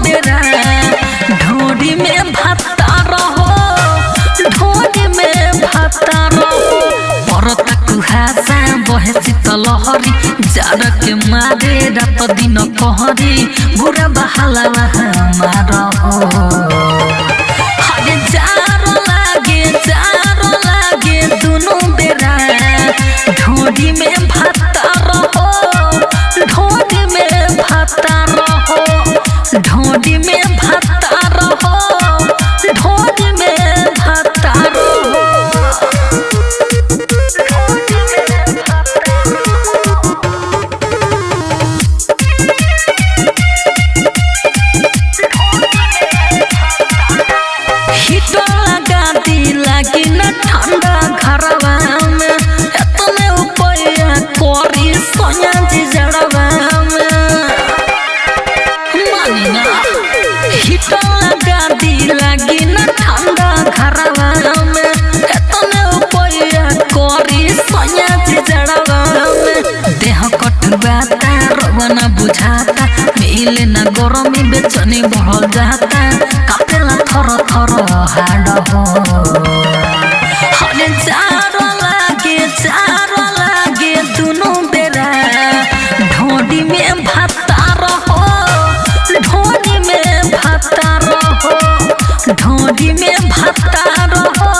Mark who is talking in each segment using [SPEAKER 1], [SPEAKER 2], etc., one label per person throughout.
[SPEAKER 1] बेरा ढोरी में भाता रहो ढोरी में भाता रहो परता कुहासा बहे शीतलहरी जार के मारे रात दिन कहरी बुरा बहाला हमारा हो हरे जार लागे दोनों बेरा ढोरी में भाता रहो ढोरी में भाता रहो ढोरी में भाता रहो ढोरी में भाता रहो हीटर लगा दी लगी न ठंडा घरवा में एतने ऊपरिया कोरी सोया जी जड़वा में मानी ना हीटर लगा दी लगी न ठंडा घरवा में एतने ऊपरिया कोरी सोया जी जड़वा में देह कटवाता रवना बुझाता मिले न गरमी बेचनी बढ़ जाता कापेला थर थर हाड हो हरे जार लागे दोनों बेरा ढोरी में भाता रहो ढोरी में भाता रहो ढोरी में भाता रहो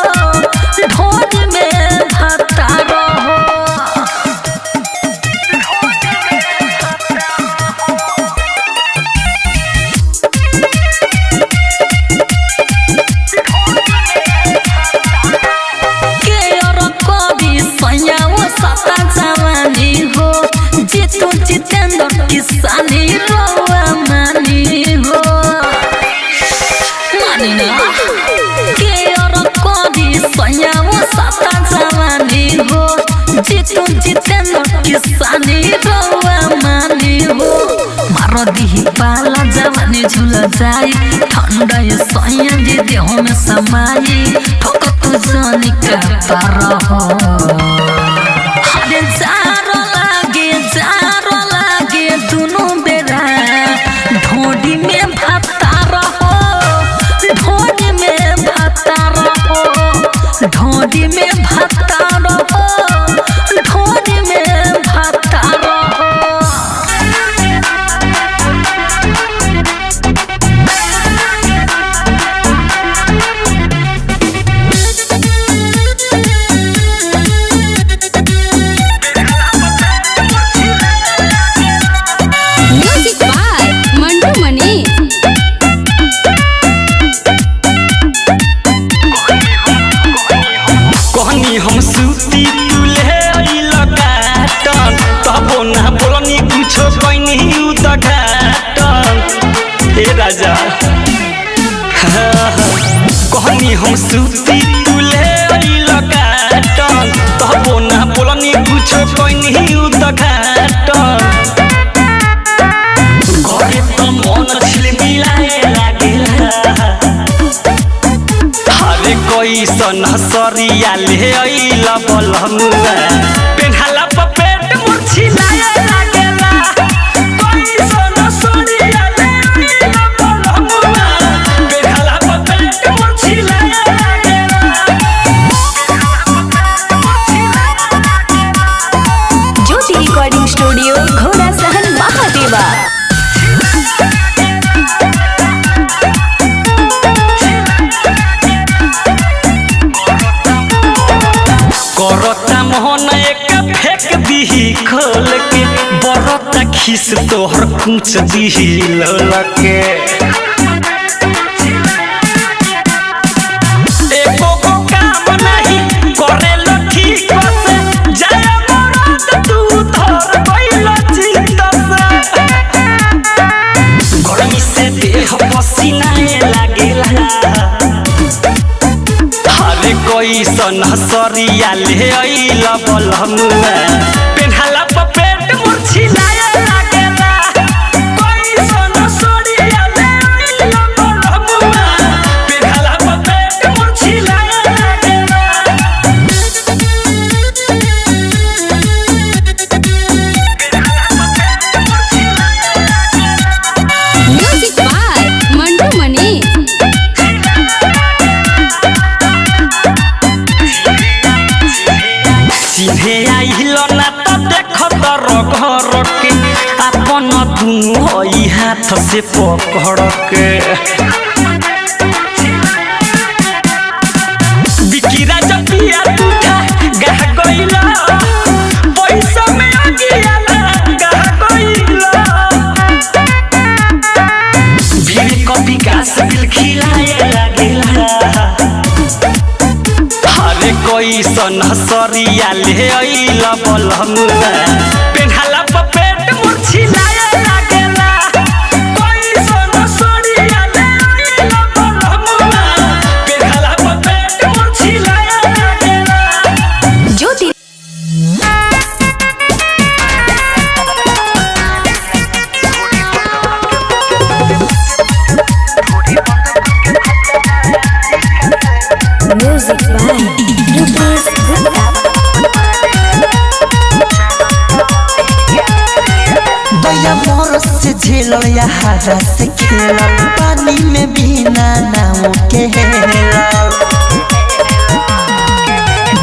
[SPEAKER 1] ढोरी में भाता रहो जितेंद्र किसानी रोवा मानी हो मानी ना के और कोदी सयाओ साता जवानी हो जितेंद्र किसानी रोवा मानी हो मारो दी पाला जवानी झूल जाई ठंडा ये सया जी देह में समाई ठोक तू जानी का पार हो हरे जार लागे दोनों बेरा ढोरी में भाता रहो ढोरी में भाता रहो ढोरी में भाता रहो ढोरी में भाता रहो
[SPEAKER 2] हम सूती तुले काटन तबो ना बोलनी कुछो कहनी उदघाटन हे राजा कहनी हम सूती तुले काटन तबो ना बोलनी कुछो कहनी उदघाटन घरे त मन छिलमिलाए लागेला कैसन सरिया ले अइला बलमुआ पेन्हाला पेट मुरछिलाए लागेला कैसन सरिया ले अइला बलमुआ पेन्हाला पेट मुरछिलाए लागेला
[SPEAKER 3] ज्योति रिकॉर्डिंग स्टूडियो घोड़ा सहन महादेवा
[SPEAKER 2] करता मोहन एक फेंक दीही खोल के बरता खीस तोहर कुछ दीही ललके एको को काम नहीं करे लो ठीक से जाय मरद तू धर गइल चित से गर्मी से देह पसीना लागेला कैसन सरिया ले अइला बलमुआ पेन्हाला पेट मुरछिलाए लागेला कैसन सरिया ले अइला बलमुआ पेन्हाला पेट मुरछिलाए लागेला
[SPEAKER 3] म्यूजिक बाय
[SPEAKER 2] हाथ से पकड़ के बिकिरा जब पिया टूटा गह गइला पैसा में आगिया गह गइला भीड़ कभी घास बिल खिलाए लागेला हरे कोई सन सरिया ले आइला बलमुआ पेन्हाला पर पेट मुरझिलाए लागेला कोई सन सरिया ले आइला बलमुआ पेन्हाला पर पेट मुरझिलाए लागेला
[SPEAKER 3] ज्योति म्यूजिक बाय रुपेश गुप्ता
[SPEAKER 4] दया मोर से झेलल या हारा से खेलल पानी में बिना नाव के हेलल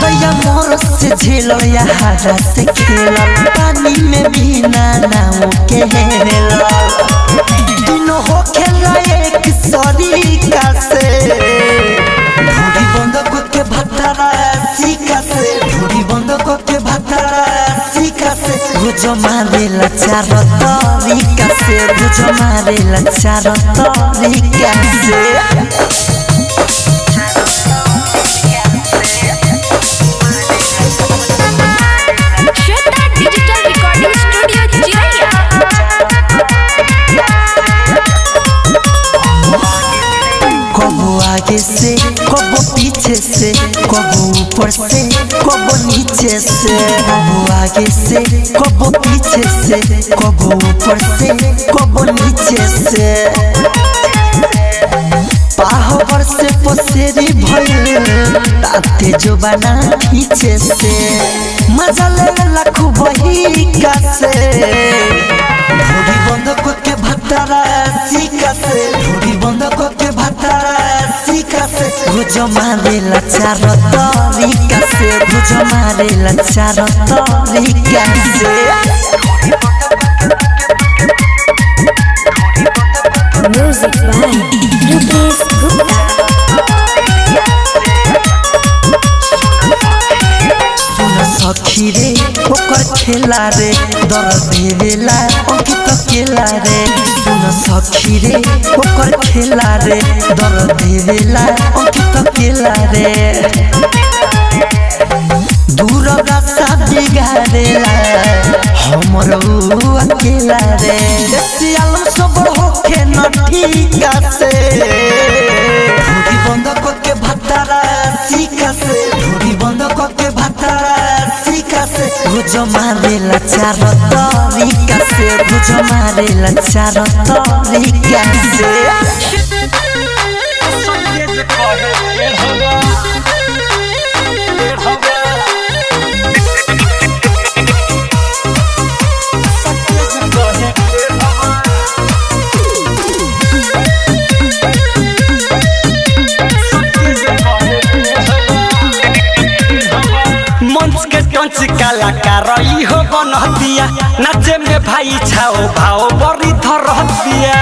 [SPEAKER 4] दया मोर से झेलल या हारा से खेलल पानी में बिना नाव के हेलल दिनो हो खेला एक सरीका से ढूढ़ी बंद के भतरा सीका से ढूढ़ी बंद के भतरा सीका से गुजो मारेला चार तरीका से गुजो मारेला चार तरीका से
[SPEAKER 3] श्वेता डिजिटल रिकॉर्डिंग स्टूडियो चिरैया
[SPEAKER 4] कबो आगे से कबो पीछे से कबो ऊपर से कबो नीचे से कबो आगे से कबो पीछे से कबो ऊपर से कबो नीचे से पाहवर से पसेरी भइल ताते जो बना पीछे से मजा लेला खूब ही का से ढूढ़ी बंद के भतरा सीका से ढूढ़ी बंद के भतरा सीका से गुजो मारेला चार तरीका से गुजो मारेला चार तरीका से
[SPEAKER 3] म्यूजिक बाय रुपेश गुप्ता
[SPEAKER 4] सखी रे ओकर खेला रे दर्द देवेला अंकित केला रे सुन सखी रे ओकर खेला रे दर्द देवेला अंकित केला रे दूर रास्ता बिगाड़ेला हमर अकेला रे सियाल सब होके न ठीका से ढूढ़ी बंद के भतरा सीका से ढूढ़ी बंद के भतरा सीका से गुजो मारेला चार तरीका से गुजो मारेला चार तरीका से
[SPEAKER 2] मंच के टंच कलाकार हो बनहतिया नाचे में भाई छाओ भाव बड़ी धरतिया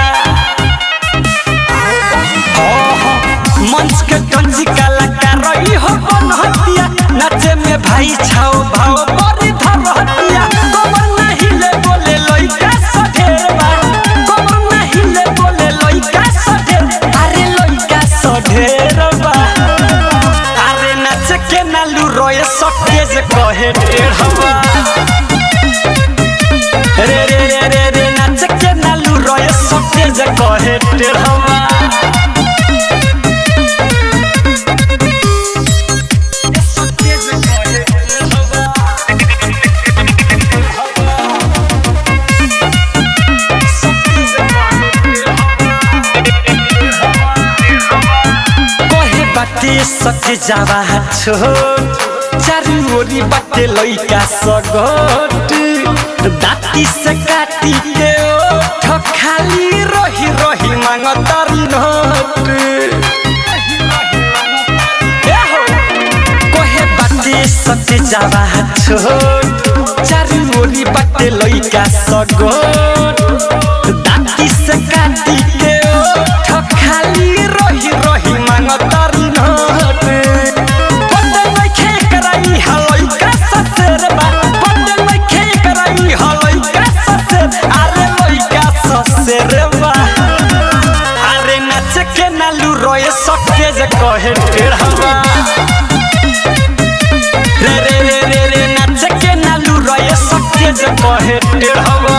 [SPEAKER 2] मंच के टंच कलाकार हो बनहतिया नाचे में भाई छाओ भाव बड़ी धरतिया कमर नहीं ले बोले लइका सढेर बार कमर नहीं ले बोले लइका सढेर अरे लइका सढेर बार अरे नाच के नालू रोए सके जे कहे टेढ़वा रे रे रे रे रे नाच के नालू रोए सके जे कहे टेढ़वा कहे बाटे सके जावा छोट चारू ओरी बाटे लइका सगट दाती से काटी के ओठ खाली रही रही मांगतारी नोट कहे बाटे सके जावा छोट चारू ओरी बाटे लइका सगट दाती से काटी के ओठ खाली रही रही मांगतारी नोट पटे में खे कराई हलई का ससुर बा पटे में खे कराई हलई का ससुर अरे लई का ससुर बा अरे नाच के नालू रोए सके जे कहे टेढ़वा रे रे रे रे रे नाच के नालू रोए सके जे कहे टेढ़वा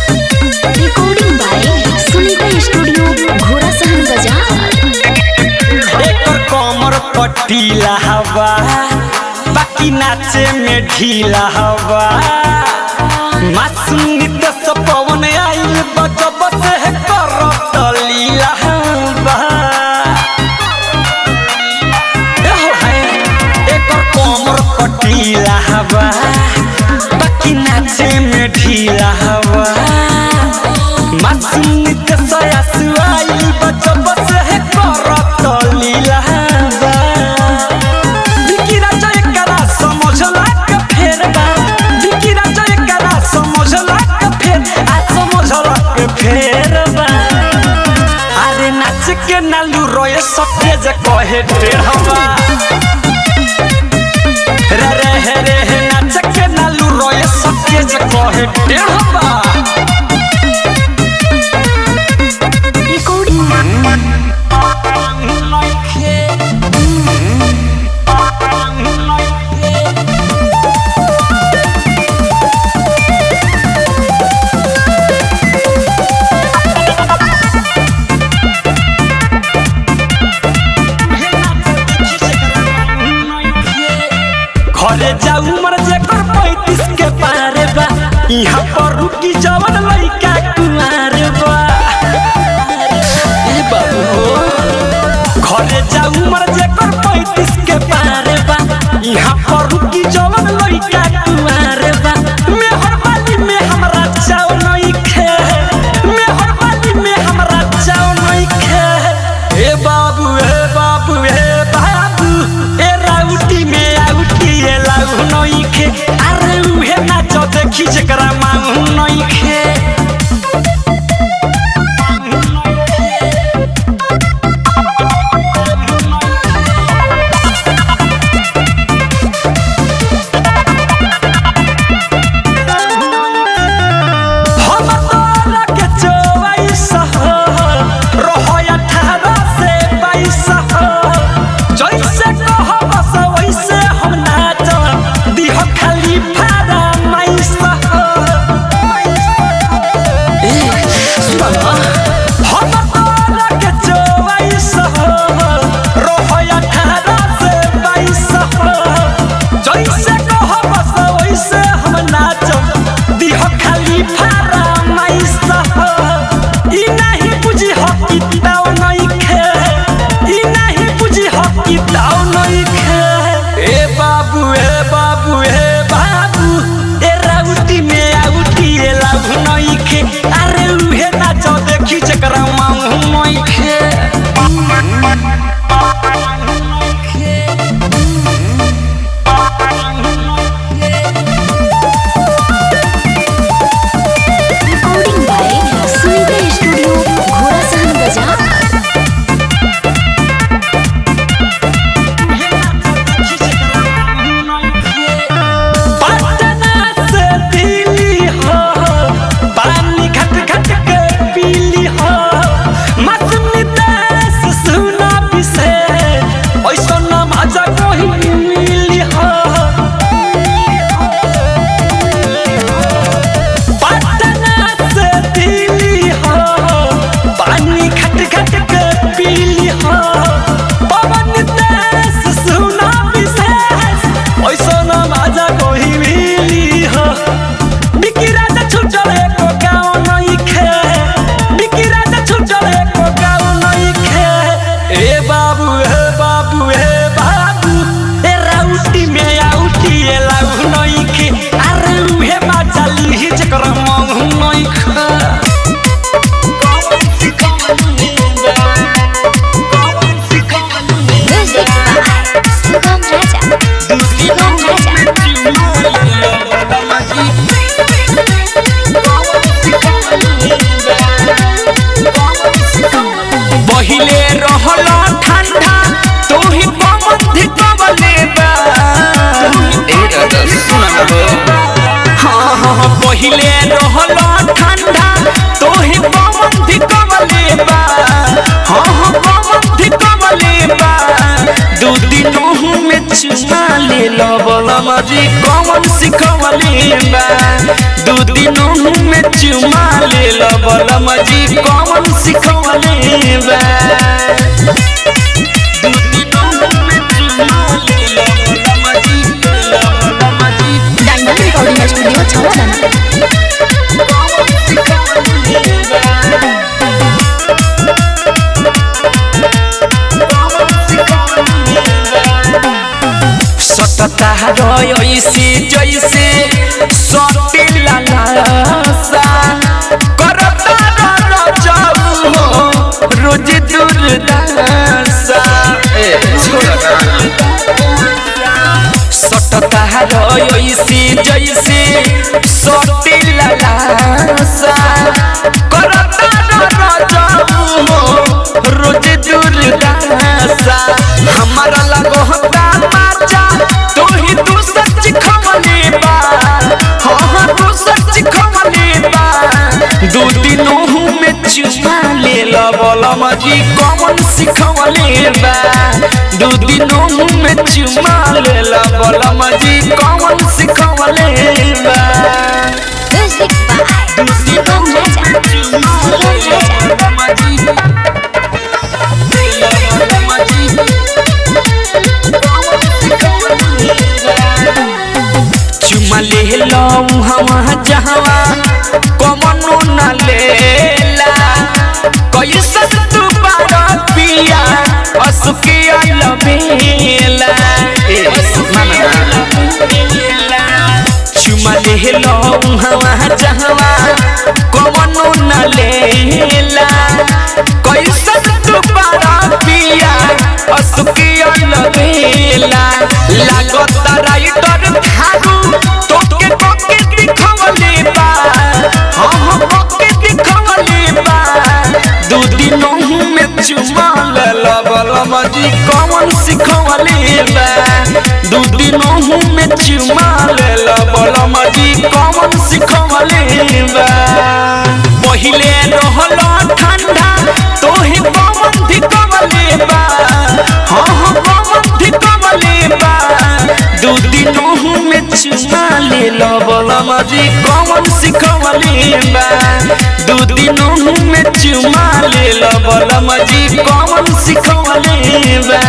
[SPEAKER 3] रिकॉर्डिंग बाय सुनीता स्टूडियो घोड़ा सहन बाजार।
[SPEAKER 2] एकर कमर पटीला हवा बाकी नाचे में ढीला हवा मासूम नित्य पवन आइल बजब से करत लीला हवा एकर कमर पटीला हवा बाकी नाचे में ढीला हवा मासूम नित्य आइल बजब से करत लीला हवा विकी राजा एकरा समझला के फेर बा विकी राजा एकरा समझला के फेर आ समझला के फेर बा अरे नाच के नालू रोए सके जे कहे टेढ़वा रे रे रे रे नाच के नालू रोए सके जे कहे टेढ़वा घरे जाऊ मर जेकर 35 के पारे बा यहाँ पर रुकी जवन लइका कुमार बा ए बाबू घरे जाऊ मर जेकर 35 के पारे बा यहाँ पर रुकी जवन लइका कुमार बा मेहर बाली में हमरा चाव नहीं खे मेहर बाली में हमरा चाव नहीं खे ए बाबू ए बाबू ए बाबू ए राउटी में ये लाऊ नई खे अरे उहे नाच देखी जकरा मांगू नई खे हम तोरा के 24 हो रहो 18 से 22 हो जैसे कहब वैसे हम नाच दिह खाली फारा माइस हो हम तोरा के 24 हो रहो 18 से 22 हो जैसे कहब वैसे हम नाच दिह खाली फारा माइस हो ई नहीं बुझी हो कि ताव नहीं खे ई नहीं बुझी हो कि ताव नहीं खे ए बाबू ए बाबू ए बाबू ए राउटी में आउटी ए लाभ नहीं खे अरे उहे नाच देखी जकरा मांगू नहीं खे
[SPEAKER 3] शिवम राजा।
[SPEAKER 2] पहिले रहल ठंडा तू ही पमंधी कबले बा हाँ हाँ पहिले रहल ठंडा तू ही पमंधी कबले बा हाँ हाँ पमंधी कबले बा दू दिनों में चुमा ले लो बलमा जी कौन सिखवले बा दू दिनों में चुमा ले लो बलमा जी कौन सिखवले बा दू दिनों में चुमा ले लो बलमा जी
[SPEAKER 3] डायमंड रिकॉर्डिंग स्टूडियो छावलाना।
[SPEAKER 2] सटता रही जैसे सटिला लासा करता रजाऊ हो रोज दुर्दशा सटता रही जैसे सटिला लासा करता रजाऊ हो रोज दुर्दशा हमारा लगो होता माचा तू ही तू सच खमले बा हाँ हाँ तू सच खमले बा दू दिनों में चुमा ले लो बलमा जी कौन सिखवले बा दू दिनों में चुमा ले लो बलमा जी कौन सिखवले बा
[SPEAKER 3] म्यूजिक बाय शिवम राजा। शिवम राजा।
[SPEAKER 2] चुमा ले लो हवा जहवा कमनो न लेला कैसन तू बारा पिया असुकिया लबेला चुमा ले लो हवा जहवा कमनो न लेला कैसन तू बारा पिया असुकिया लबेला लागता राइटर थारू तोके कोके दिखवले बा हाँ हाँ कोके दिखवले बा दू दिनों में चुमा ले लो बलमा जी कौन सिखवले बा दू दिनों में चुमा ले लो बलमा जी कौन सिखवले बा पहिले रहल ठंडा तो ही पमंधी कबले बा हाँ हाँ पमंधी कबले बा दू दिनों में चुमा ले लो बलमा जी कौन सिखवले बा दू दिनों में चुमा ले लो बलमा जी कौन सिखवले बा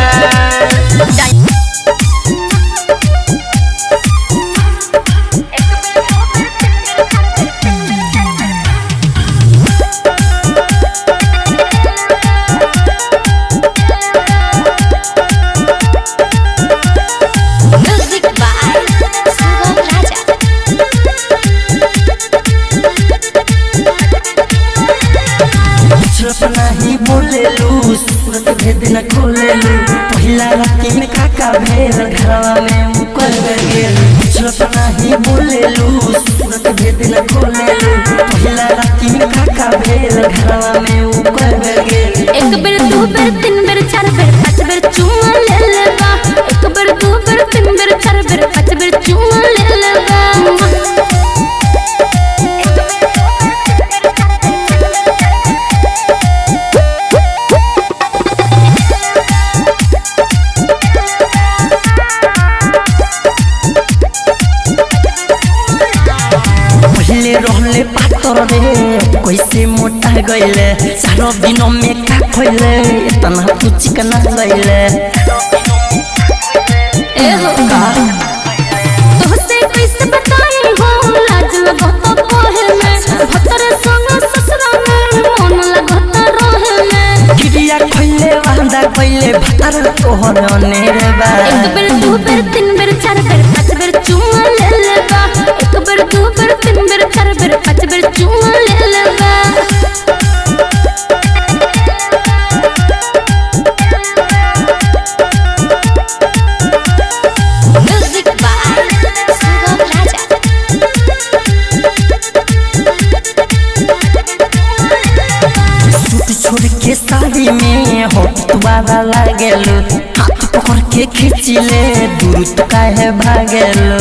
[SPEAKER 3] म्यूजिक बाय शिवम राजा।
[SPEAKER 4] चुप नहीं बोलेलू सूरत भेद न खोलेलू पहिला राती में काका भेल घरवा में मुकर गेल चुप नहीं बोलेलू सूरत भेद न खोलेलू पहिला राती में काका भेल घरवा में मुकर गेल
[SPEAKER 1] एक बेर दू बेर तीन बेर चार बेर पाँच बेर चुमा ले लेबा एक बेर दू बेर तीन बेर चार बेर पाँच बेर चुमा ले लेबा
[SPEAKER 4] पहले रहले पातर रे कैसे मोटा गइले सारो दिनों में का खोइले इतना तू चिकना गइले
[SPEAKER 1] ए हो तोहसे कैसे बताई हो लाज लगत पहे में भतर संग ससुरा में मन लगत रहे में
[SPEAKER 4] गिरिया खोइले वांदा गइले भतर तोहर अनेरे बा
[SPEAKER 1] एक बेर दू बेर तीन बेर चार बेर पाँच बेर चुमा ले लेबा एक बेर दू बेर तीन बेर चार बेर पाँच बेर चुमा ले लेबा
[SPEAKER 3] म्यूजिक
[SPEAKER 4] लागेलो हाथ पकड़ के खींचिले दूर तो काहे भागेलो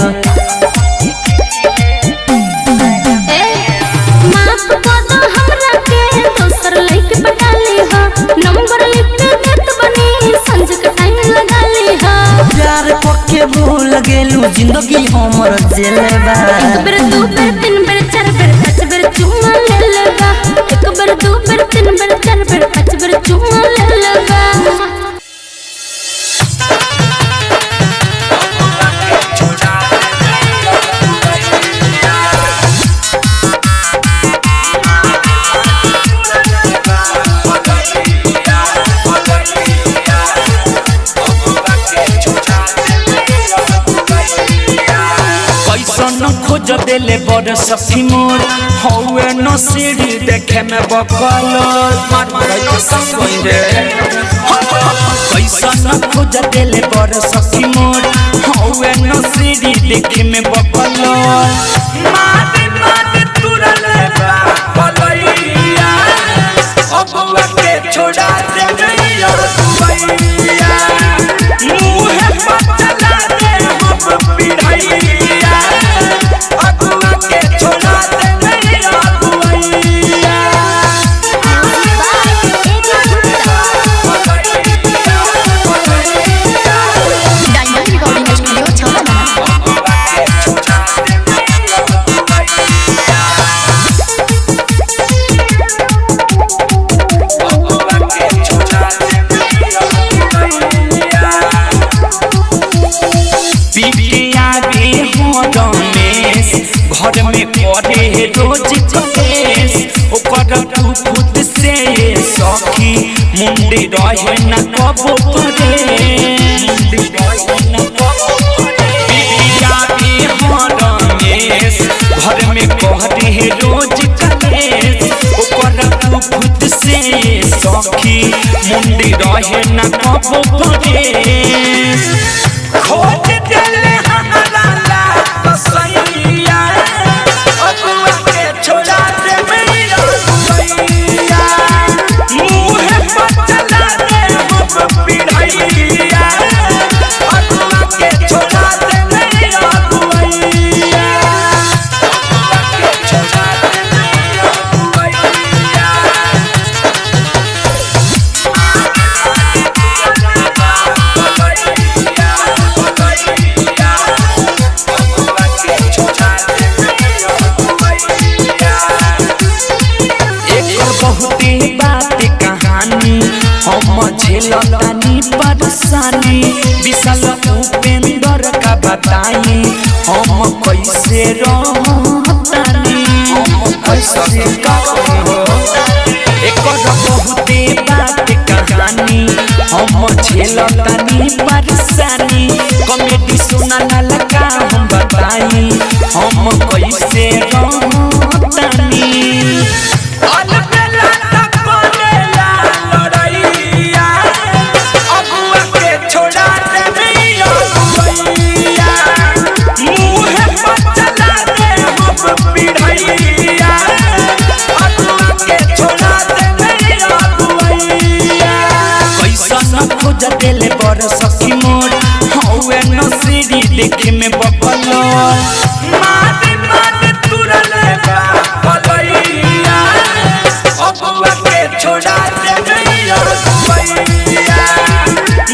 [SPEAKER 3] माफ कर दो हमरा के दोसर लइके पटा ली हा नंबर लिख के देत बनी संज के टाइम लगा ली हा
[SPEAKER 4] प्यार पक्के भूल गेलू जिंदगी हमर जेले बा
[SPEAKER 3] एक बेर दो बेर तीन बेर चार बेर पांच बेर चुम्मा ले लेगा एक बेर दो बेर तीन बेर चार बेर पांच बेर चुम्मा ले लेगा
[SPEAKER 2] खोज देले बड़ सखी मोर हौवे न सीढ़ी देखे में बकल कैसन खोज देले बड़ सखी मोर हौवे न सीढ़ी देखे में बकल मारे मारे तुरले बलैया अबुआ के छोड़ा दे गइया दुबैया मुहे पर चला दे हम पिढ़ैया घर में करे रोज कलेस ओकर फुट से सखी मुंडी रहे न कबो करे घर में करे रोज कलेस ओकर फुट से सखी मुंडी रहे न कबो करे खोज देले हमरा ला बसैया अबुआ के छोड़ा दे मैया दुबैया मुहे पर चला दे हम पिढ़ैया अबुआ के छोड़ा दे मैया दुबैया अबुआ के छोड़ा दे मैया दुबैया झेलतानी परेशानी विशाल उपेंद्र का बताई हम कैसे रहतानी कैसे एक बहुते बात कहानी हम झेलतानी परेशानी कॉमेडी सुना लगा हम बताई हम कैसे रहतानी खोज देले बड़ सखी मोर हौवे न सीढ़ी देखे में बकल मारे मारे तुरले बलैया अबुआ के छोड़ा दे गइया दुबैया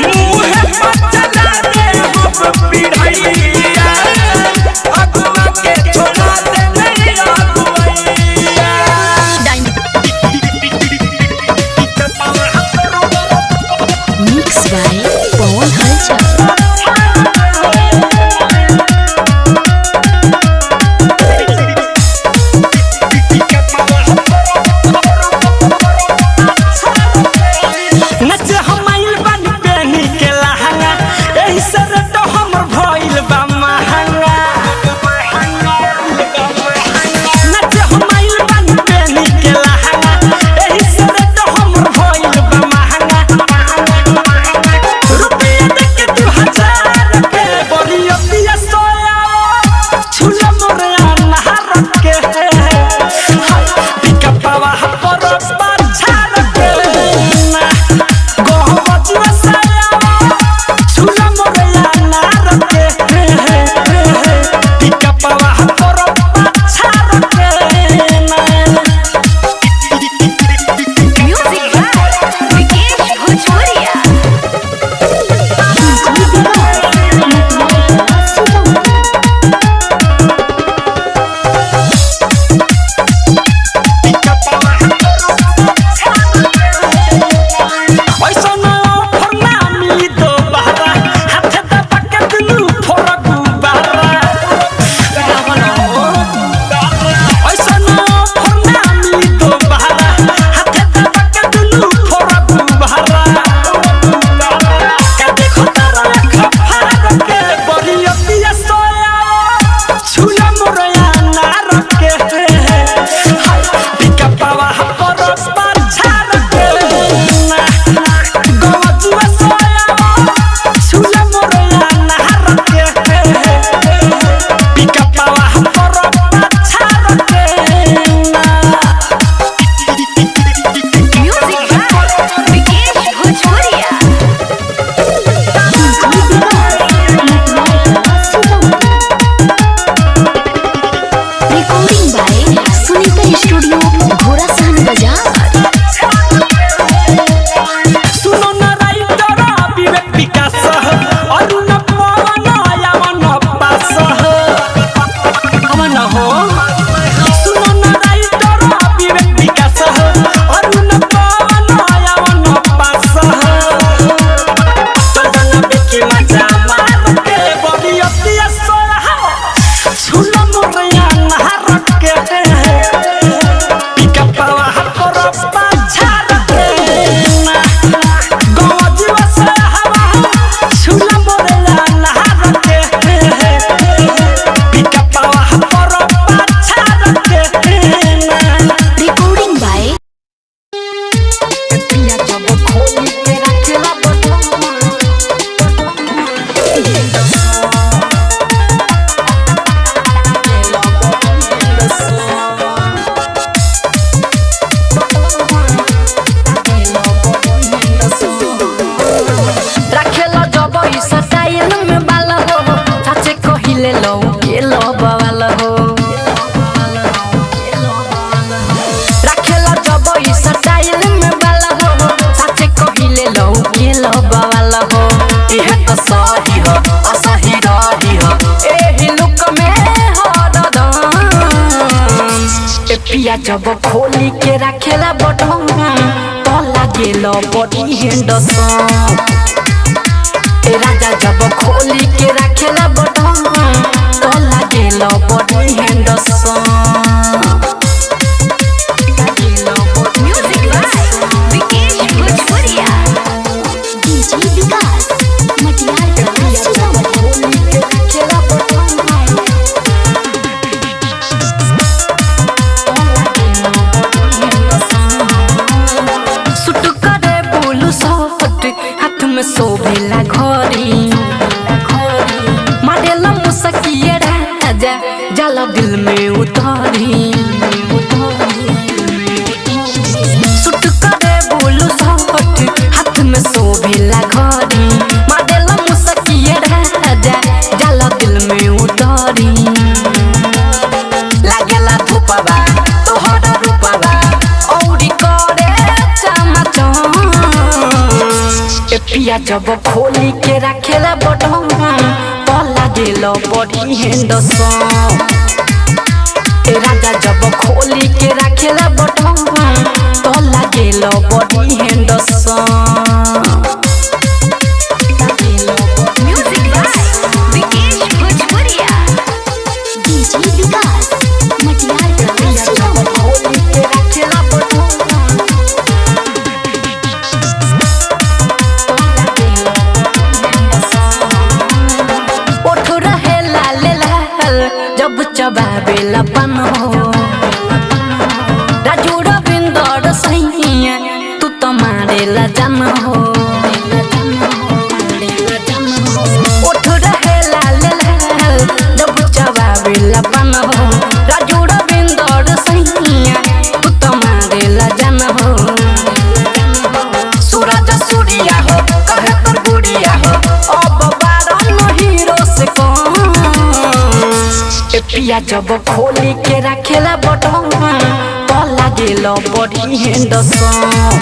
[SPEAKER 2] मुहे पर चला दे हम पिढ़ैया अबुआ के छोड़ा दे गइया दुबैया
[SPEAKER 3] मिक्स बाय पवन हलचल
[SPEAKER 1] रखेला जब ई स्टाइल में बाल हो सच्चे कहिले लो के लो बवाल हो रखेला जब ई स्टाइल में बाल हो सच्चे कहिले लो के लो बवाल हो इहे तो सही हो असही रही हो एही लुक में हरदम ए पिया जब खोली के रखेला बटन तो लागेला बॉडी हैंडसम ए राजा जब खोली के रखेला बटन तो लागेला body handsome
[SPEAKER 3] music by Vikesh Bhojpuriya DJ विकास मटियार का सीतामढ़ी
[SPEAKER 1] खोली के रखेला बटन सुट करे बोलू सॉफ्ट हाथ में शोभेला घड़ी मारेला मुसकिए राजा जाला दिल में उतारी सुट करे बोलू सॉफ्ट हाथ में शोभेला घड़ी मारेला मुसकिए राजा जाला दिल में उतारी लागेला धूपवा तोहरा रूपवा औरी करे चमचम ए पिया जब खोली के रखेला बटन तो लागेला बॉडी हैंडसम ए राजा जब खोली के रखेला बटन तो लागेला body handsome
[SPEAKER 3] music by Vikesh Bhojpuriya DJ विकास मटियार का सीतामढ़ी
[SPEAKER 1] खोली के रखेला बटन ओठ रहे लाल लाल जब चबावेला पन हो राजू रविंदर सैया तू तो मारेला जन हो ओठ रहे लाल लाल जब चबावेला पन हो राजू रविंदर सैया तू तो मारेला जन हो सूरज सूर्या हो कहे तोर गुड़िया हो अब बारह हीरो से कौन ए पिया जब खोली के रखेला बटन तो लागेला बॉडी हैंडसम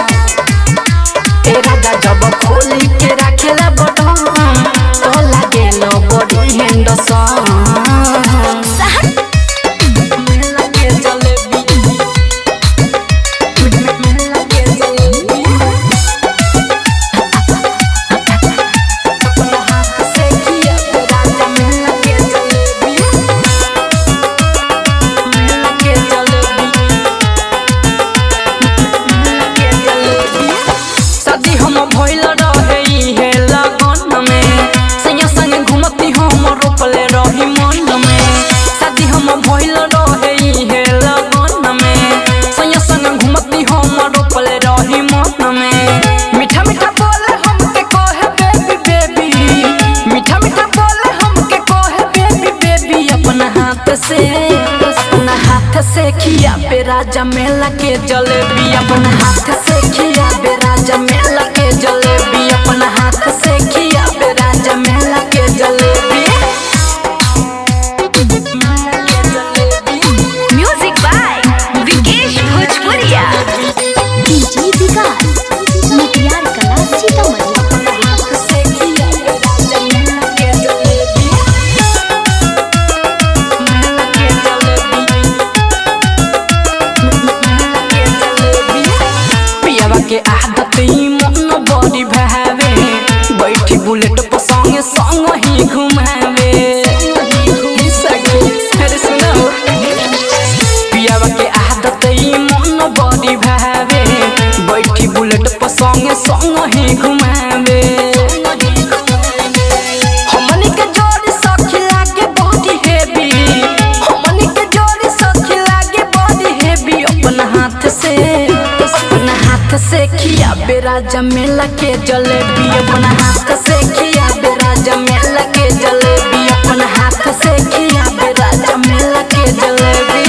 [SPEAKER 1] ए राजा जब खोली के रखेला बटन तो लागेला बॉडी हैंडसम मेला के जलेबी मेला के जलेबी अपना हाथ से किया राजा मेला के जलेबी मेला के जलेबी मेला के जलेबी शादी हम भइल रहे इहे लगन में सैया संग घुमती हम रोपले रही मन में शादी हम भइल रहे इहे लगन में सैया संग घुमती हम रोपले रही मन में मीठा मीठा बोले हमके कहे बेबी बेबी मीठा मीठा बोले हमके कहे बेबी बेबी अपना हाथ से खिया पे राजा मेला के जलेबी अपना हाथ से खिया पे राजा मेला के जलेबी अपना हाथ से खिया पे राजा मेला के जलेबी मेला के jalebi
[SPEAKER 3] music by Vikesh Bhojpuriya DJ विकास मटियार का सीतामढ़ी
[SPEAKER 1] अपना हाथ से खिया पे राजा मेला के जलेबी मेला के जलेबी मेला के जलेबी पियावा के आदत ही मन बड़ी भावे बैठी बुलेट पर संगे संग ही घुमावे अरे सुनो पियावा के आदत ही मन बड़ी भावे बैठी बुलेट पर संगे संग ही घुमावे हमनी के जोड़ी सखी लागे बॉडी हेवी हमनी के जोड़ी सखी लागे बॉडी हेवी अपना हाथ से खिया बे राजा मेला के जलेबी अपना हाथ से खिया बे राजा राजा मेला के जलेबी अपन हाथ से खियाबे राजा मेला के जलेबी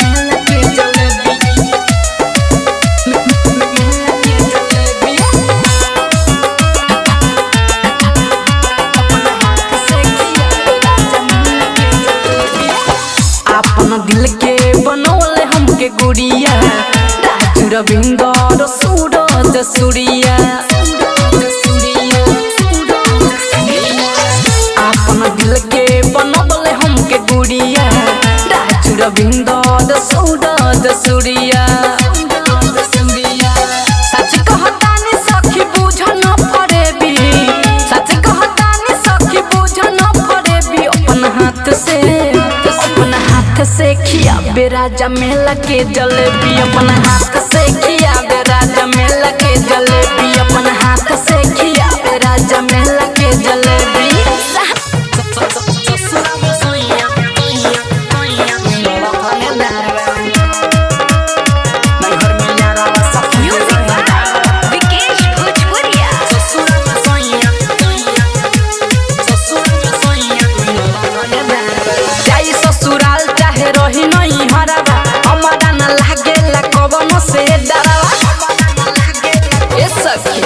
[SPEAKER 1] मेला के जलेबी मेला के जलेबी अपन हाथ से खियाबे राजा मेला के जलेबी अपन दिल के बनौले हमके गुड़िया राजू रविंदर सूरज सूर्या अपन दिल के बनौले हमके गुड़िया राजू रविंदर सूरज सूर्या सच कहतानी सखी बुझ न पड़ेबी सच कहतानी सखी बुझ न पड़ेबी अपन हाथ से खियाबे राजा मेला के जलेबी अपन हाथ से खियाबे राजा मेला के जलेबी अपन हाथ से खियाबे राजा मेला के जलेबी रही नहीं हराबा हमारा न लागेला कवनो से डरावा ए सखी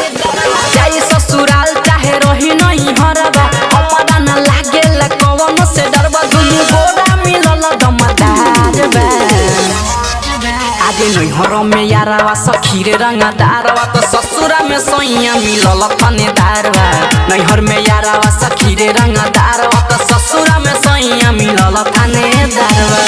[SPEAKER 1] जाई ससुराल चाहे रही नहीं हराबा हमारा न लागेला कवनो से डरबा दुनु गोरा मिलल दमदार बा आगे नहीं हरो में यारावा सखी रे रंगदारवा तो ससुरा में सैया मिलल थानेदार बा नहीं हर में यारावा सखी रे रंगदारवा तो ससुरा में सैया मिलल थानेदार बा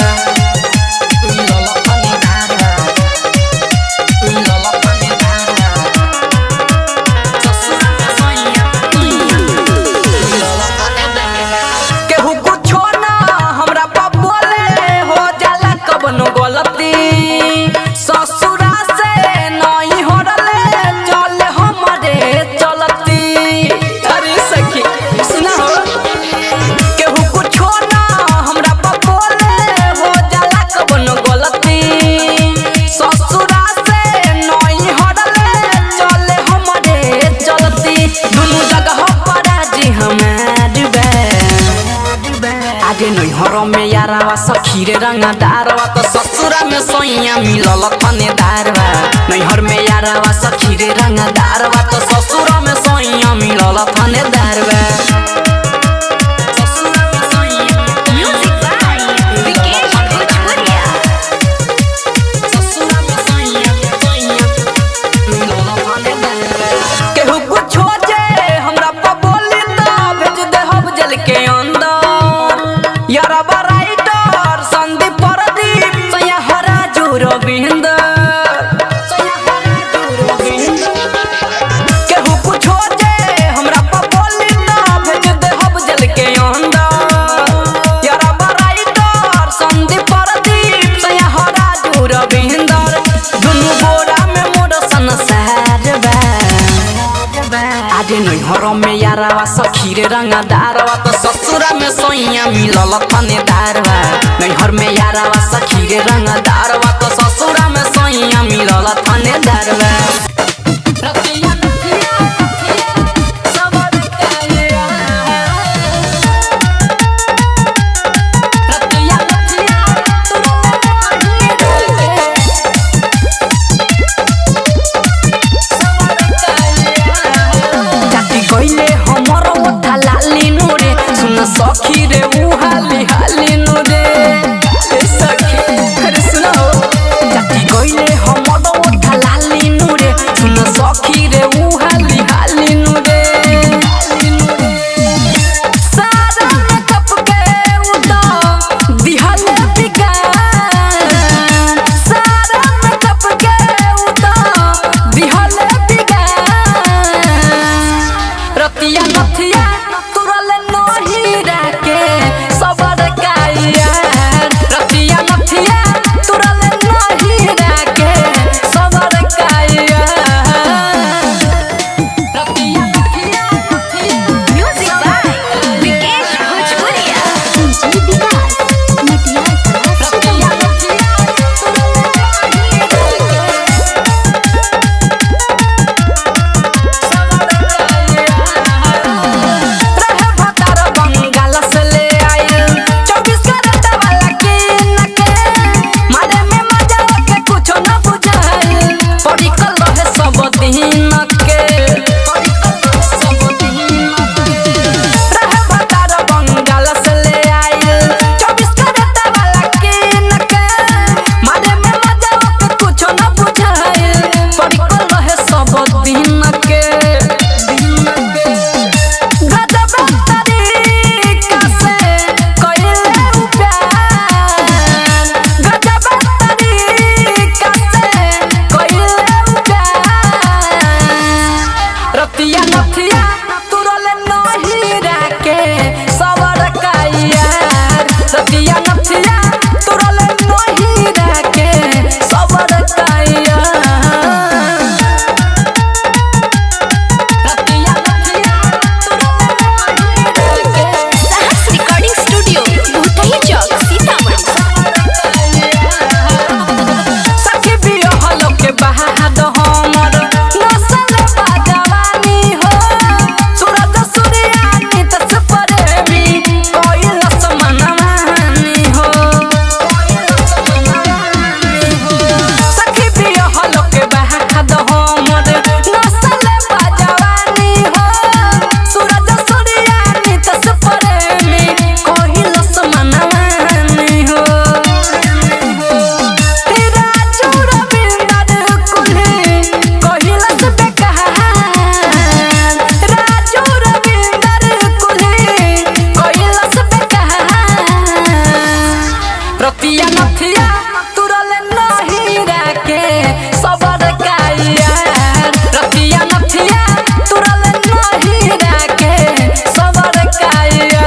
[SPEAKER 1] आगे नहीं हरो में यारावा सखी रे रंगदारवा तो ससुरा में सैया मिलल थानेदारवा नहीं हर में यारावा सखी रे रंगदारवा तो ससुरा में सैया मिलल थानेदारवा केहू कुछ हो जाए हमरा पर बोली तो भेज दे हम जल के अंदर यारा राइटर संदीप प्रदीप सया हरा जोरो बिंद केहू कुछ हो जाए हमरा पर बोली तो भेज दे हम जल के अंदर यारा राइटर संदीप प्रदीप सया हरा जोरो बिंद दुनु गोरा में मोर संसार बा आगे नहीं हरो में यारावा सखी रे रंगदारवा तो ससुरा में सैया मिलल थानेदारवा नहीं हर में यारावा सखी रे रंगदारवा तो ससुरा में सैया मिलल थानेदारवा गइले हमर ओठा लाली नुरे सुन सखी रे उ हाली हाली नुरे ए सखी अरे सुनो जाती गइले हमर ओठा लाली नुरे सुन सखी रे रतिया नथिया तुरल नहीं राके सबर काया रतिया नथिया तुरल नहीं राके सबर काया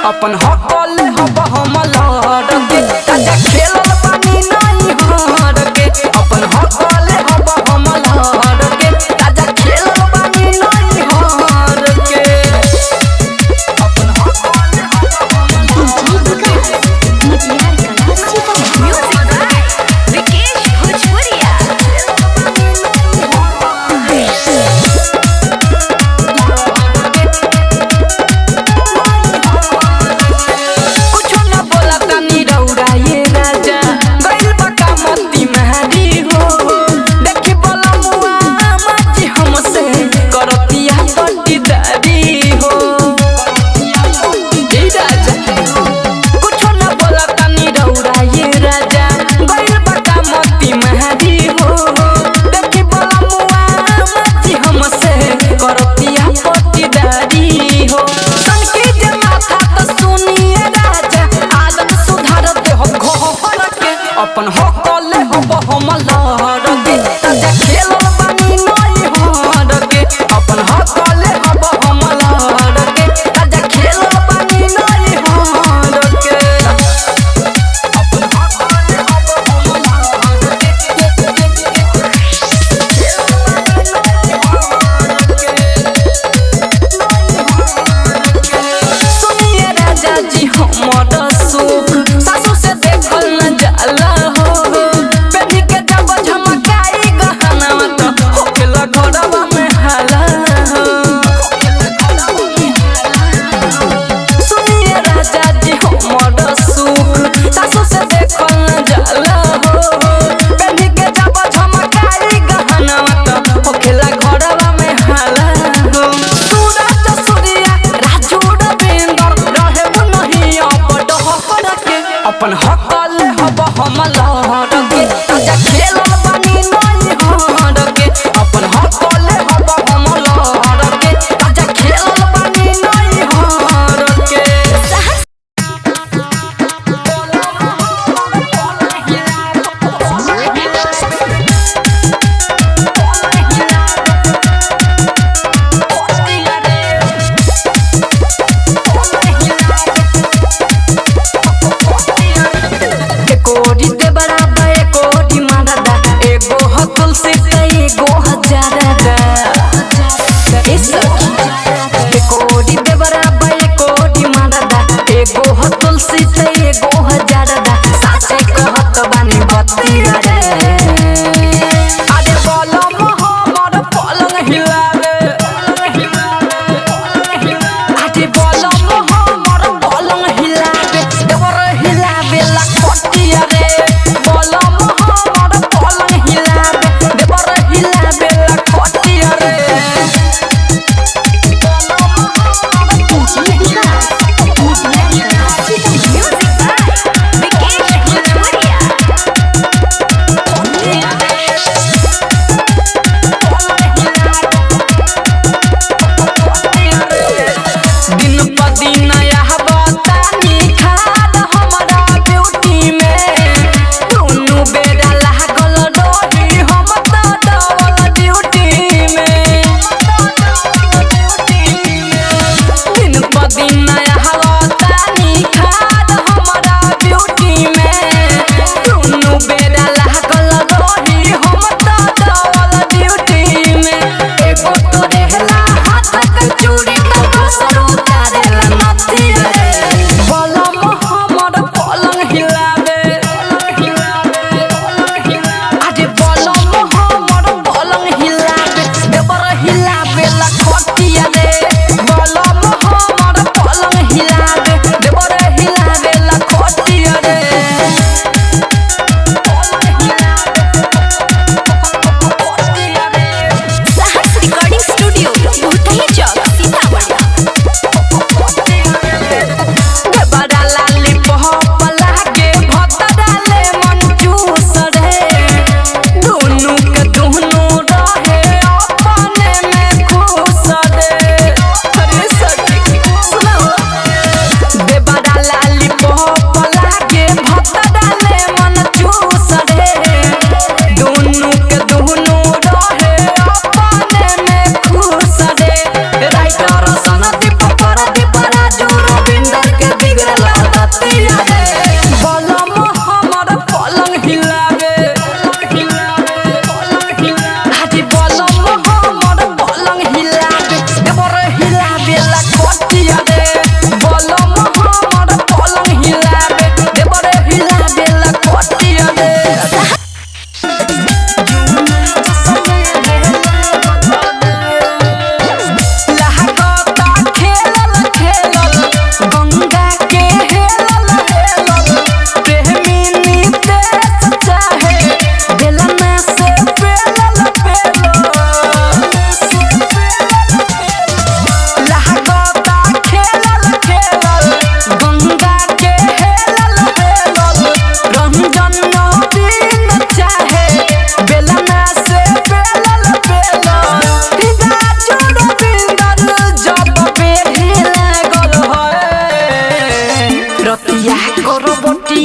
[SPEAKER 2] अपन हकले हब हम लड़ के ताजा खेलल पानी नहीं हर के अपन हकले हब हम लड़ के ताजा खेलल पानी नहीं हर के अपन हकले हब हम लड़ के
[SPEAKER 3] म्यूजिक विकेश भोजपुरिया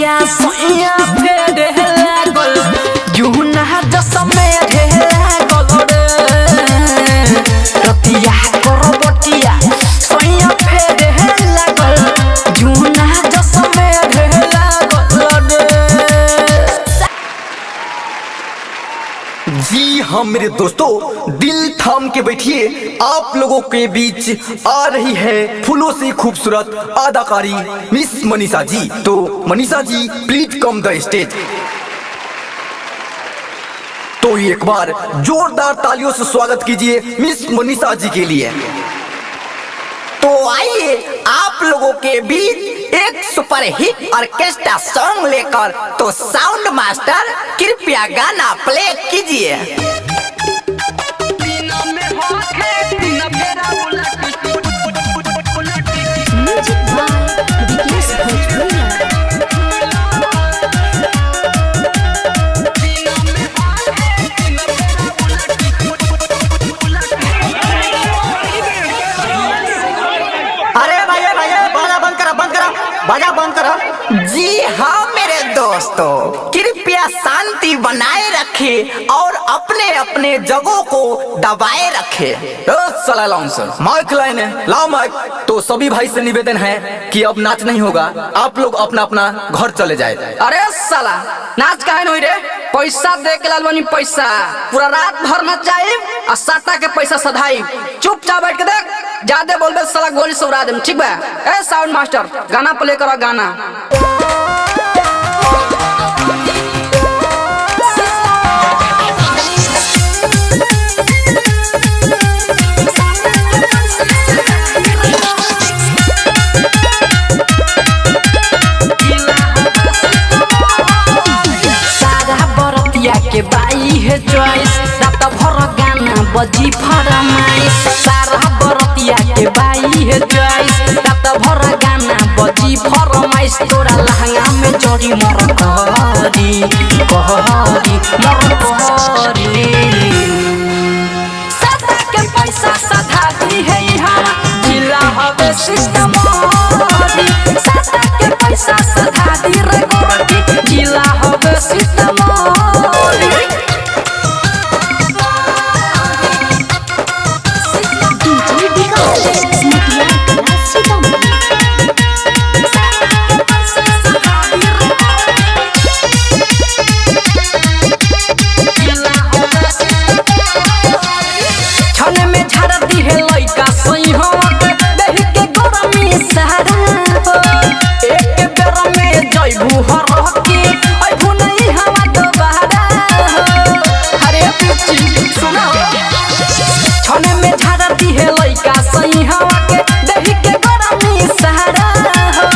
[SPEAKER 2] रतिया सोइया फेरे लागल जुना जसमे रे लागल रे रतिया करबटिया सोइया फेरे लागल जुना जसमे रे लागल रे।
[SPEAKER 5] जी हाँ मेरे दोस्तों, दिल थाम के बैठिए, आप लोगों के बीच आ रही है फूलों से खूबसूरत अदाकारी मिस मनीषा जी। तो Manisha ji please come the stage. तो एक बार जोरदार तालियों से स्वागत कीजिए मिस मनीषा जी के लिए।
[SPEAKER 6] तो आइए आप लोगों के बीच एक सुपर हिट ऑर्केस्ट्रा सॉन्ग लेकर, तो साउंड मास्टर कृपया गाना प्ले कीजिए।
[SPEAKER 3] म्यूजिक बाय विकेश भोजपुरिया।
[SPEAKER 6] अरे भैया बाजा बंद करो बाजा बंद करो। जी हाँ मेरे दोस्तों, कृपया शांति बनाए रखें और अपने अपने जगहों को दबाए रखें।
[SPEAKER 5] साला लाउंसर माइक लाइन है, लाओ माइक। तो सभी भाई से निवेदन है कि अब नाच नहीं होगा, आप लोग अपना अपना घर चले जाए।
[SPEAKER 2] अरे साला नाच काहे नहीं रे, पैसा दे के लाल बनी पैसा, पूरा रात भर नचाई और साटा के पैसा सधाई। चुपचाप बैठ के देख, ज्यादा बोलबे साला गोली से उड़ा देम, ठीक बा? ए साउंड मास्टर गाना प्ले करो गाना। के बाई है चॉइस, रात भर गाना बजी फरमाइश। सारा बरतिया के बाई है चॉइस, रात भर गाना बजी फरमाइश। तोरा लहंगा में चोरी मर कहरी कहरी मर कहरी। सादा के पैसा सधा दी है यहाँ जिला हवे सिस्टम। सादा के पैसा सधा दी रे गोरकी जिला हवे सिस्टम। छने में झाड़ दी है लइका सही हो देह के गरमी सहारा हो। एक बेर में जइबू हर के अइबू नहीं हवा दोबारा हो। अरे पिची सुनो, छने में झाड़ दी है लइका सही हो देह के गरमी सहारा हो।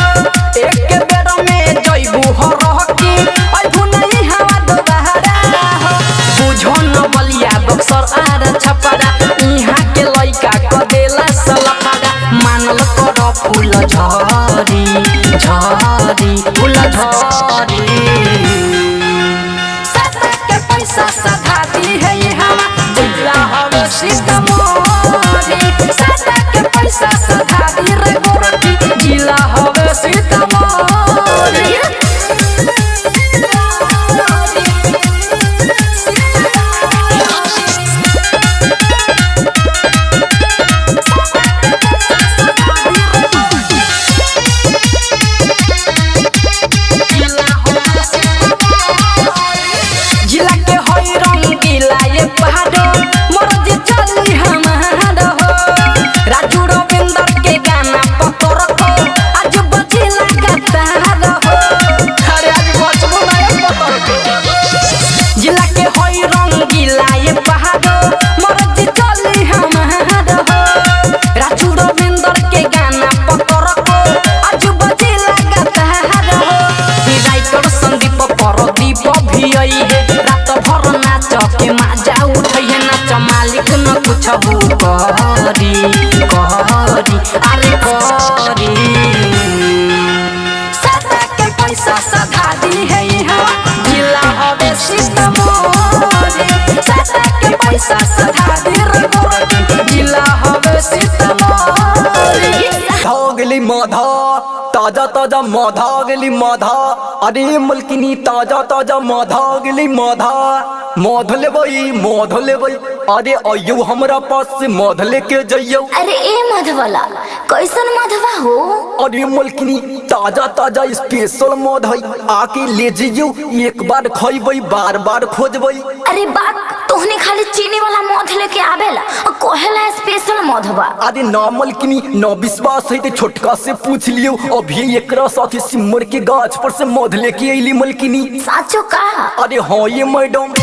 [SPEAKER 2] एक बेर में जइबू हर के अइबू नहीं हवा दोबारा हो। बुझो न बलिया बक्सर आर छपरा, यहाँ के लइका कदेला सलफारा। मानल कर फूल झरी झरी फूल झरी। सादा के पैसा सधा दी है यहाँ जिला हवे सीतामढ़ी। सादा के पैसा सधा दी रे गोरकी जिला हवे सीतामढ़ी। जिला के होई रंगीला ये पहाड़ो मर्जी चली हमारा हो। राजू रविंदर के गाना पतर को आज बजी लगाता हो। अरे आज बचबो ना ये पतर को। जिला के होई रंगीला ये पहाड़ो मर्जी चली हमारा हो। राजू रविंदर के गाना पतर को आज बजी लगाता हो। राइटर संदीप परदीप भी आई है, रात भर नाच के मजा उठै है। नाच मालिक न कुछ करी करी अरे करी। सादा के पैसा सधा दी है यहाँ जिला हवे सीतामढ़ी। सादा के पैसा सधा दी रे गोरकी जिला हवे सीतामढ़ी।
[SPEAKER 5] हो गेली माधा, ताजा ताजा माधा गेली माधा। अरे मलकिनी ताजा ताजा माधा गेली माधा। मध लेबई अरे अयो हमरा पास से मध लेके जइयो।
[SPEAKER 3] अरे ए मधवाला कैसन मधवा हो?
[SPEAKER 5] अरे मलकिनी ताजा ताजा स्पेशल मध है, आके ले जइयो। एक बार खइबई बार बार खोजबई।
[SPEAKER 3] अरे बात तोहने खाली चीनी वाला मध लेके आवेला और कहेला स्पेशल मधवा।
[SPEAKER 5] अरे ना मलकिनी ना विश्वास है तो छोटका से पूछ लियो। अभी एकरा साथे सिमर के गाछ पर से मध लेके अइली मलकिनी।
[SPEAKER 3] साचो का?
[SPEAKER 5] अरे हाँ ये मैडम।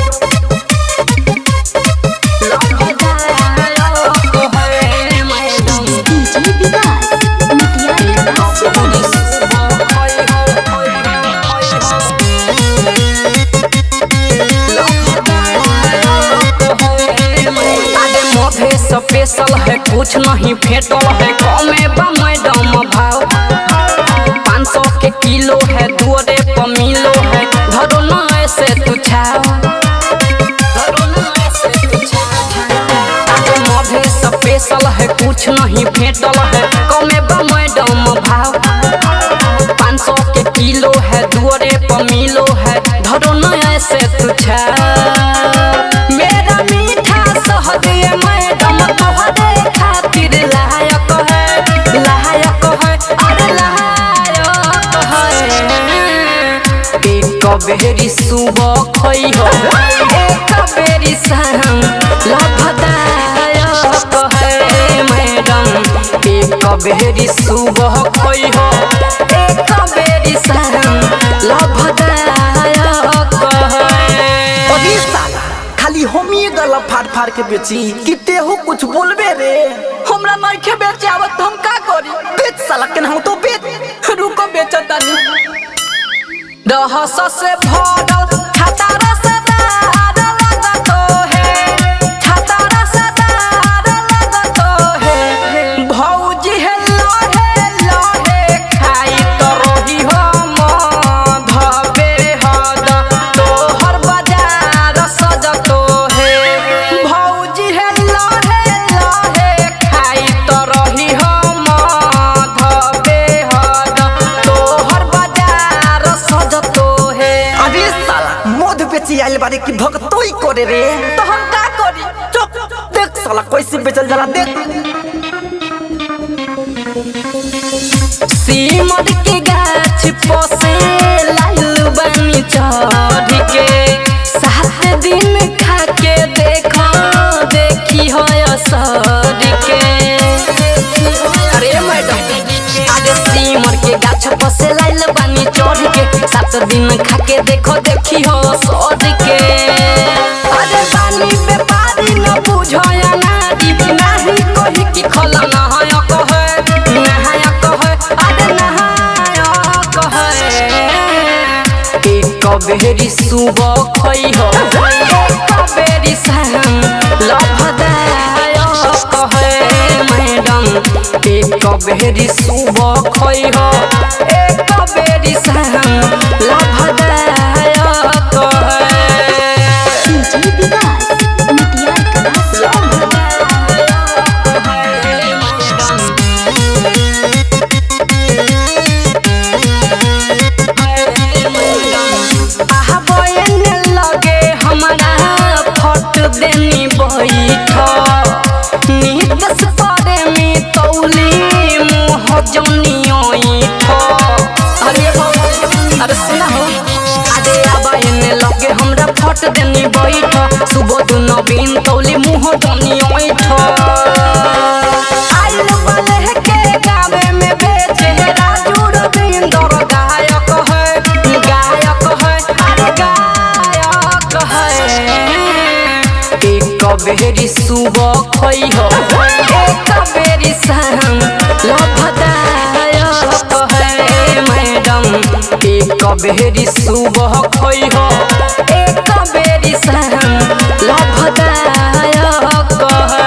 [SPEAKER 1] स्पेशल है कुछ नहीं फेटल है, कमे बा मैडम भाव। 500 के किलो है, दुअरे पर मिलो है। धरो न ऐसे तू छाव, मधे स्पेशल है कुछ नहीं फेटल है, कमे बा मैडम भाव। 500 के किलो है, दुअरे पर मिलो है। धरो न ऐसे तू छाव। मेरा मीठा शहद मैडम तोहरे खातिर लायक है, अरे लायक है। एक बेरी सुबह खई हो, एक बेरी शाम लाभदायक है मैडम। एक बेरी सुबह खई हो, एक बेरी शाम लाभदायक है।
[SPEAKER 6] अरे साला खाली हम ये गला फाड़ फाड़ के बेची कि तेहू कुछ बोलबे रे।
[SPEAKER 1] हमरा नइखे बेचे आवत, हम का करी?
[SPEAKER 6] बेच साला के हम तो बेच।
[SPEAKER 1] रुको बेचतानी। रहस से भरल खाता रसदार लगतो है, खाता रसदार लगतो है। भौजी है लहे लहे खाई तो रही हो मधबे हद, तोहर बाजार सजतो है। भौजी है लहे लहे खाई तो रही हो मधबे हद, तोहर बाजार सजतो है।
[SPEAKER 6] अरे साला मध बेची आइल बारे की भगतोई करे रे।
[SPEAKER 1] तो हम का करी?
[SPEAKER 6] चुप देख साला कैसे बेचल जाला देख।
[SPEAKER 1] सीमर के गाछ पसे लाइल बानी चढ़ के। 7 दिन खा के देखो देखी हो असर के। अरे मैडम अरे सीमर के गाछ पसे लाइल बानी चढ़ के। 7 दिन खा के देखो देखी हो असर के। अरे बानी व्यापारी न बुझो या नारी, नाही कही कि खला नहायक है, नहायक है, अरे नहायक है। एक बेरी सुबह खई हो, एक बेरी शाम लाभदायक है मैडम। एक बेरी सुबह खई हो, एक बेरी शाम लाभदायक है। लगे हमारा फट देनी बैठ, नितस परे में तौली मुँह जौनी ओइठ। अरे सुना हो, अरे आबा एने लगे हमरा फट देनी बैठ। सुबह दु नवीन तौली मुँह जौनी ओइठ। आइल बले के गावे में बेचे राजू रविंदर गायक है, गायक है, अरे गायक है। एक बेरी सुबह खई हो, एक बेरी शाम लाभदायक है मैडम। एक बेरी सुबह खई हो, एक बेरी शाम लाभदायक है।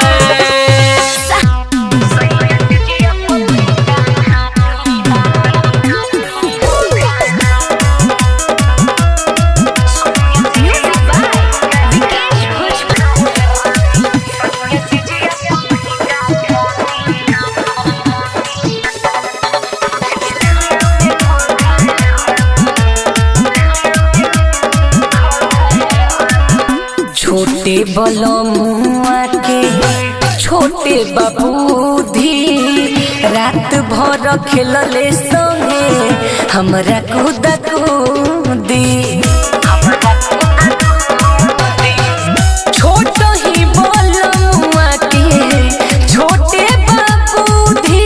[SPEAKER 1] छोटे बलमुआ के छोटे बाबूधी रात भर खेलले संगे हमरा कूदा कूदी छोट ही बलमुआ के छोटे बाबूधी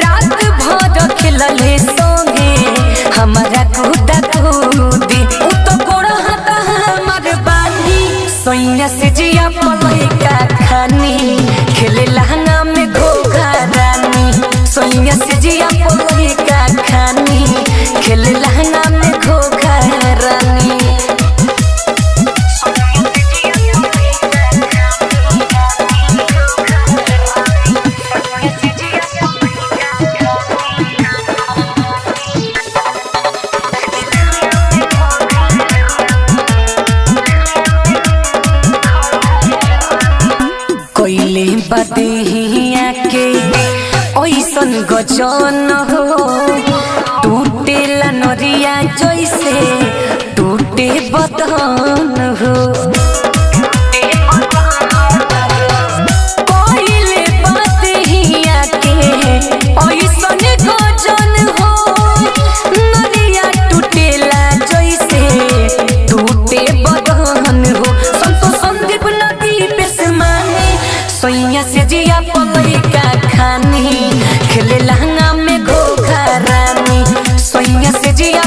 [SPEAKER 1] रात भर खेलले संगे हमरा कूदा कूदी उ तो गोड़ हाथ हमर बानी सोइया से जिया पलैका खानी खेले लहंगा में घोघा रानी सोइया से जिया पलैका खानी खेले लहंगा में घोघा रानी कोइले बदहिया के ओइसन गजन हो टूटेला नरिया जैसे टूटे बदन हो कोइले बदहिया के ओइसन गजन हो नरिया टूटेला जैसे टूटे बदन हो संतो संदीप नदी पे समाने सोइया से जिया पलैका खानी खेले लहंगा में घोघा रानी सोइया से जिया